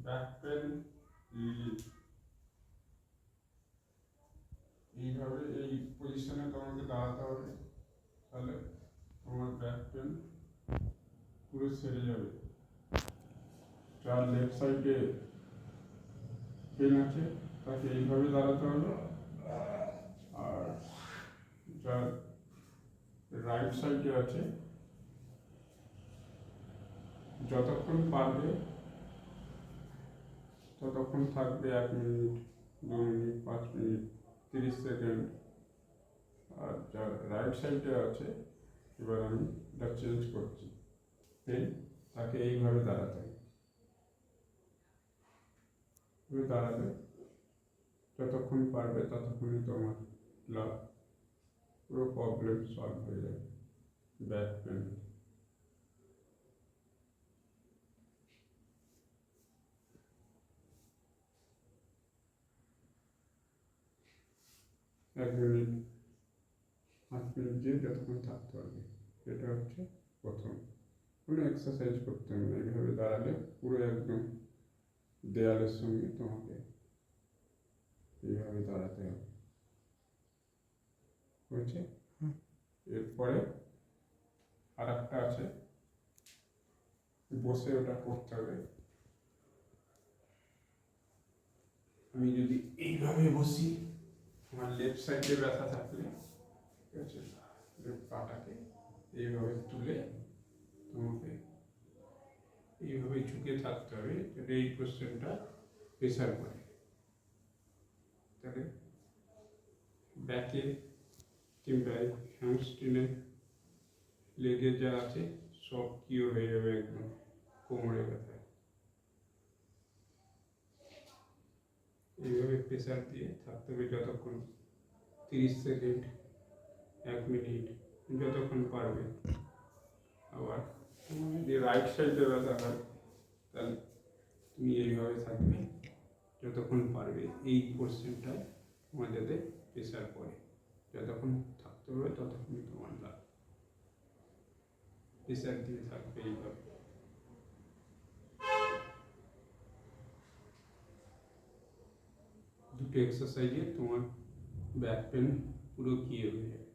Back pain relief. এইভাবে এই পজিশনে তোমাকে দাঁড়াতে হবে, তাহলে তোমার ব্যাক পেন পুরো সেরে যাবে। যার লেফট সাইডে পেন আছে তাকে এইভাবে দাঁড়াতে হবে, আর যার রাইট সাইডে আছে যতক্ষণ পারবে ততক্ষণ থাকবে, 1 মিনিট, 2 মিনিট, 5 মিনিট, 30 সেকেন্ড। আর যার রাইট সাইডে আছে, এবার আমি এটা চেঞ্জ করছি, পেন তাকে এইভাবে দাঁড়াতে হবে, দাঁড়াবে যতক্ষণ পারবে ততক্ষণই তোমার লাভ পুরো প্রবলেম সলভ হয়ে যাবে ব্যাক পেন। 1 মিনিট, 5 মিনিট দিয়ে যতক্ষণ থাকতে হবে। এটা হচ্ছে প্রথম। কোনো এক্সারসাইজ করতে হবে না, এইভাবে দাঁড়ালে পুরো একদম দেয়ালের সঙ্গে তোমাকে এইভাবে দাঁড়াতে হবে, বুঝছে? এরপরে আর একটা আছে, বসে ওটা করতে হবে। আমি যদি এইভাবে বসি, আমার লেফট সাইডে ব্যথা থাকলে, ঠিক আছে, পাটাকে এইভাবে তুলে তোমাকে এইভাবে ঝুঁকে থাকতে হবে, যাতে এই কোশ্চেনটা প্রেশার করে, তাহলে ব্যাকে কিংবা হ্যামস্ট্রিংয়ে লেগে যা আছে সব কিওর হয়ে যাবে একদম কোমরে ব্যথায়। এইভাবে প্রেশার দিয়ে থাকতে হবে যতক্ষণ, 30 সেকেন্ড, 1 মিনিট, যতক্ষণ পারবে। আবার যদি রাইট সাইডে ব্যথা হয় তাহলে তুমি এইভাবে থাকবে যতক্ষণ পারবে, এই পোর্শনটায় তোমার যাতে প্রেশার পড়ে, যতক্ষণ থাকতে হবে ততক্ষণ তোমার লাভ, প্রেশার দিয়ে থাকবে এইভাবে। দুটো এক্সারসাইজে তোমার ব্যাক পেন পুরো ক্লিয়ার হয়ে যাবে।